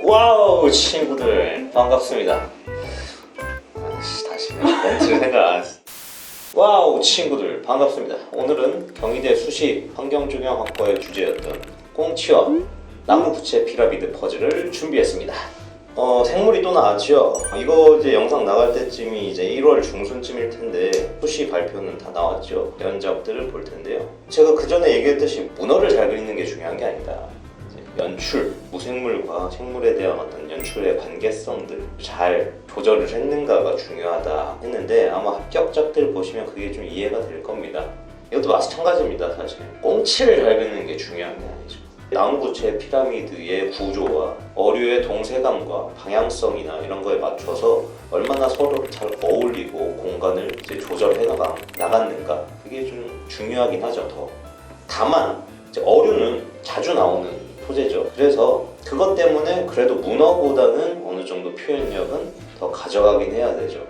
와우 친구들 반갑습니다. 다시 멘트를 생각 안 했어. 와우 친구들 반갑습니다. 오늘은 경희대 수시 환경조경학과의 주제였던 꽁치와 나무 부채 피라미드 퍼즐을 준비했습니다. 생물이 또 나왔죠. 이거 이제 영상 나갈 때쯤이 이제 1월 중순쯤일 텐데 수시 발표는 다 나왔죠. 면접들을 볼 텐데요. 제가 그 전에 얘기했듯이 문어를 잘 그리는 게 중요한 게 아니다. 연출, 무생물과 생물에 대한 어떤 연출의 관계성들 잘 조절을 했는가가 중요하다 했는데 아마 합격자들 보시면 그게 좀 이해가 될 겁니다. 이것도 마찬가지입니다. 사실 꽁치를 잘 그리는 게 중요한 게 아니죠. 나무부채 피라미드의 구조와 어류의 동세감과 방향성이나 이런 거에 맞춰서 얼마나 서로 잘 어울리고 공간을 이제 조절해 나갔는가 그게 좀 중요하긴 하죠. 더 다만 이제 어류는 자주 나오는 소재죠. 그래서 그것 때문에 그래도 문어보다는 어느 정도 표현력은 더 가져가긴 해야 되죠.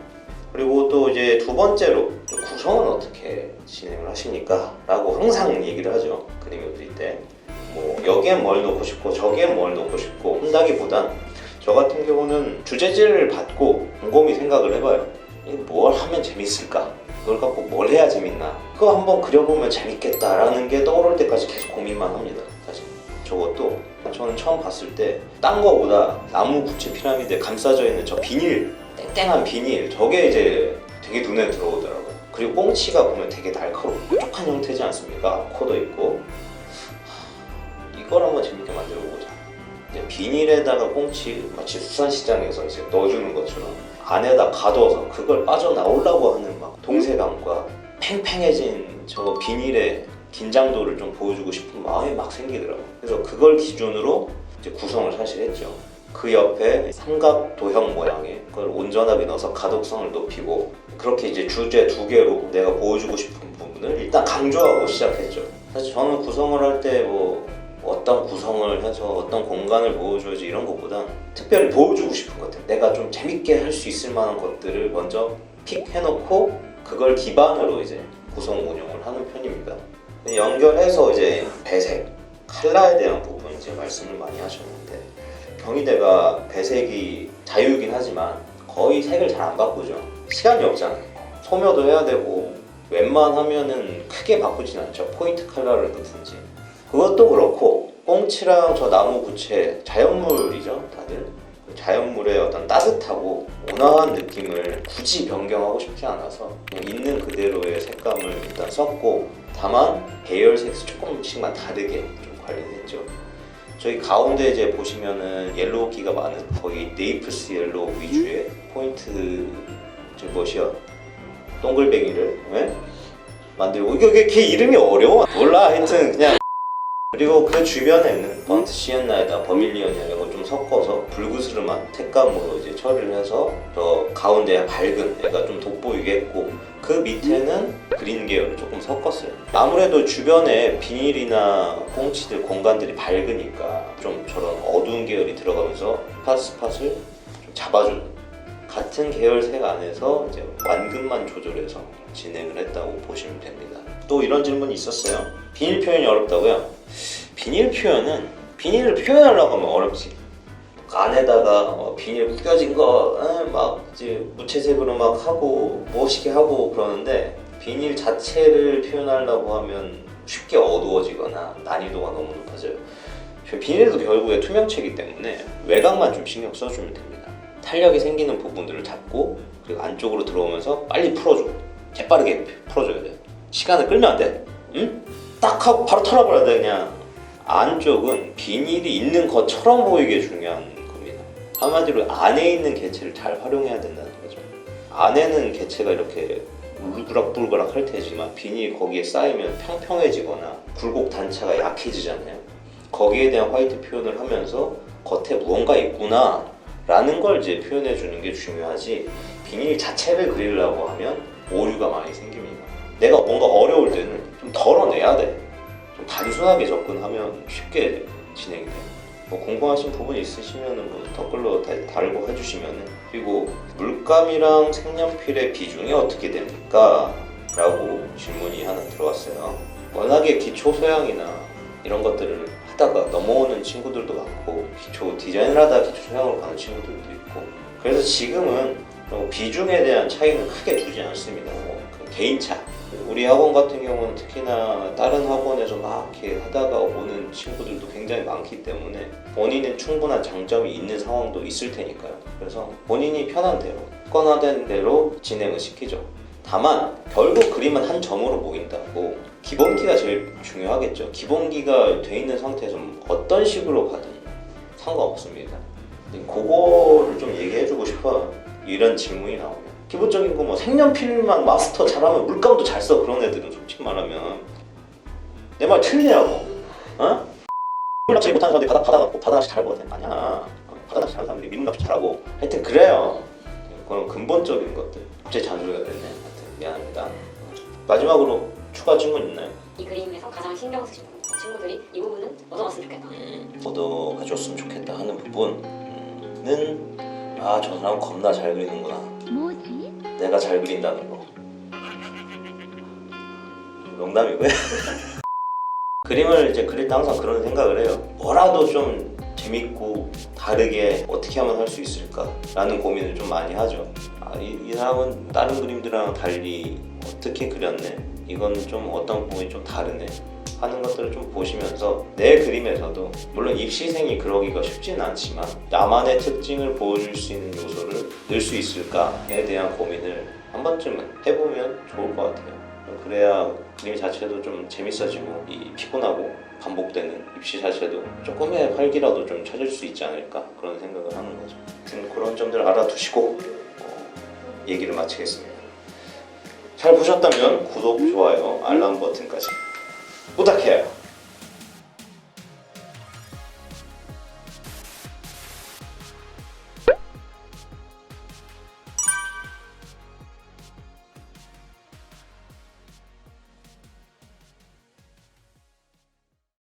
그리고 또 이제 두 번째로 구성은 어떻게 진행을 하십니까? 라고 항상 얘기를 하죠. 그림을 그릴 때. 뭐 여기엔 뭘 넣고 싶고 저기엔 뭘 넣고 싶고 한다기보단 저 같은 경우는 주제지를 받고 곰곰이 생각을 해봐요. 뭘 하면 재밌을까? 그걸 갖고 뭘 해야 재밌나? 그거 한번 그려보면 재밌겠다라는 게 떠오를 때까지 계속 고민만 합니다. 사실 저것도 저는 처음 봤을 때 딴 거보다 나무 부채 피라미드에 감싸져 있는 저 비닐, 땡땡한 비닐 저게 이제 되게 눈에 들어오더라고요. 그리고 꽁치가 보면 되게 날카롭고 뾰족한 형태지 않습니까? 코도 있고. 이걸 한번 재밌게 만들어 보자. 이제 비닐에다가 꽁치 마치 수산시장에서 이제 넣어주는 것처럼 안에다 가둬서 그걸 빠져나오려고 하는 막 동세감과 팽팽해진 저 비닐의 긴장도를 좀 보여주고 싶은 마음이 막 생기더라고요. 그래서 그걸 기준으로 이제 구성을 사실 했죠. 그 옆에 삼각 도형 모양의 그걸 온전하게 넣어서 가독성을 높이고 그렇게 이제 주제 두 개로 내가 보여주고 싶은 부분을 일단 강조하고 시작했죠. 사실 저는 구성을 할 때 뭐 어떤 구성을 해서 어떤 공간을 보여줘야지 이런 것보다 특별히 보여주고 싶은 것들 내가 좀 재밌게 할 수 있을 만한 것들을 먼저 픽해놓고 그걸 기반으로 이제 구성 운영을 하는 편입니다. 연결해서 이제 배색, 컬러에 대한 부분 이제 말씀을 많이 하셨는데 경희대가 배색이 자유이긴 하지만 거의 색을 잘 안 바꾸죠. 시간이 없잖아요. 소묘도 해야 되고 웬만하면은 크게 바꾸진 않죠. 포인트 컬러를 넣든지. 그것도 그렇고 꽁치랑 저 나무 부채 자연물이죠. 다들 자연물의 어떤 따뜻하고 온화한 느낌을 굳이 변경하고 싶지 않아서 그냥 있는 그대로의 색감을 일단 썼고 다만 계열색 조금씩만 다르게 좀 관리했죠. 저희 가운데 이제 보시면은 옐로우기가 많은 거의 네이프스 옐로우 위주의 포인트 뭐시여 동글뱅이를 만들고 이게 걔 이름이 어려워 몰라 하여튼 그냥 그리고 그 주변에는 번트 시엔나에다 버밀리언이나 이런 거 좀 섞어서 불그스름한 색감으로 이제 처리를 해서 저 가운데 밝은 애가 좀 돋보이게 했고 그 밑에는 그린 계열을 조금 섞었어요. 아무래도 주변에 비닐이나 꽁치들 공간들이 밝으니까 좀 저런 어두운 계열이 들어가면서 스팟을 좀 잡아주는 같은 계열색 안에서 이제 완급만 조절해서 진행을 했다고 보시면 됩니다. 또 이런 질문이 있었어요. 비닐 표현이 어렵다고요? 비닐 표현은 비닐을 표현하려고 하면 어렵지. 안에다가 비닐 구겨진 거 막 이제 무채색으로 막 하고 멋있게 하고 그러는데 비닐 자체를 표현하려고 하면 쉽게 어두워지거나 난이도가 너무 높아져요. 비닐도 결국에 투명체이기 때문에 외곽만 좀 신경 써주면 됩니다. 탄력이 생기는 부분들을 잡고 그리고 안쪽으로 들어오면서 빨리 풀어줘. 재빠르게 풀어줘야 돼. 시간을 끌면 안 돼. 응? 딱 하고 바로 털어버려야 돼. 그냥 안쪽은 비닐이 있는 것처럼 보이게 중요한 겁니다. 한마디로 안에 있는 개체를 잘 활용해야 된다는 거죠. 안에는 개체가 이렇게 울그락불그락 할 테지만 비닐이 거기에 쌓이면 평평해지거나 굴곡 단차가 약해지잖아요. 거기에 대한 화이트 표현을 하면서 겉에 무언가 있구나 라는 걸 이제 표현해 주는 게 중요하지 비닐 자체를 그리려고 하면 오류가 많이 생깁니다. 내가 뭔가 어려울 때는 좀 덜어내야 돼. 좀 단순하게 접근하면 쉽게 진행이 돼요. 뭐 궁금하신 부분이 있으시면 뭐 댓글로 달고 해주시면 그리고 물감이랑 색연필의 비중이 어떻게 됩니까? 라고 질문이 하나 들어왔어요. 워낙에 기초 소양이나 이런 것들을 하다가 넘어오는 친구들도 많고 기초 디자인을 하다가 기초 조형으로 가는 친구들도 있고 그래서 지금은 비중에 대한 차이는 크게 두지 않습니다. 그 개인차 우리 학원 같은 경우는 특히나 다른 학원에서 막 이렇게 하다가 오는 친구들도 굉장히 많기 때문에 본인의 충분한 장점이 있는 상황도 있을 테니까요. 그래서 본인이 편한 대로 습관화된 대로 진행을 시키죠. 다만 결국 그림은 한 점으로 보인다고 기본기가 제일 중요하겠죠. 기본기가 돼 있는 상태에서 어떤 식으로 가든 상관없습니다. 그거를 좀 얘기해주고 싶어요. 이런 질문이 나오면 기본적인 거 뭐 색연필만 마스터 잘하면 물감도 잘 써. 그런 애들은 솔직히 말하면 내 말 틀리냐고. 어? 물납치 못하는 사람들이 바다낚시 잘하거든. 아니야. 바다낚시 잘하는 사람들이 미문납치 잘하고 하여튼 그래요. 그런 근본적인 것들. 갑자기 잔소리가 됐네. 하여튼 미안합니다. 마지막으로 추가 질문 있나요? 이 그림에서 가장 신경 쓰신 부분, 친구들이 이 부분은 얻어갔으면 좋겠다. 얻어가줬으면 좋겠다 하는 부분은 저 사람 겁나 잘 그리는구나. 뭐지? 내가 잘 그린다는 거. 농담이고요. 그림을 이제 그릴 때 항상 그런 생각을 해요. 뭐라도 좀 재밌고 다르게 어떻게 하면 할 수 있을까라는 고민을 좀 많이 하죠. 이 사람은 다른 그림들이랑 달리 어떻게 그렸네? 이건 좀 어떤 부분이 좀 다르네? 하는 것들을 좀 보시면서 내 그림에서도 물론 입시생이 그러기가 쉽지는 않지만 나만의 특징을 보여줄 수 있는 요소를 넣을 수 있을까에 대한 고민을 한 번쯤은 해보면 좋을 것 같아요. 그래야 그림 자체도 좀 재밌어지고 이 피곤하고 반복되는 입시 자체도 조금의 활기라도 좀 찾을 수 있지 않을까 그런 생각을 하는 거죠. 아무튼 그런 점들 알아두시고 얘기를 마치겠습니다. 잘 보셨다면 구독, 좋아요, 알람 버튼까지 부탁해요.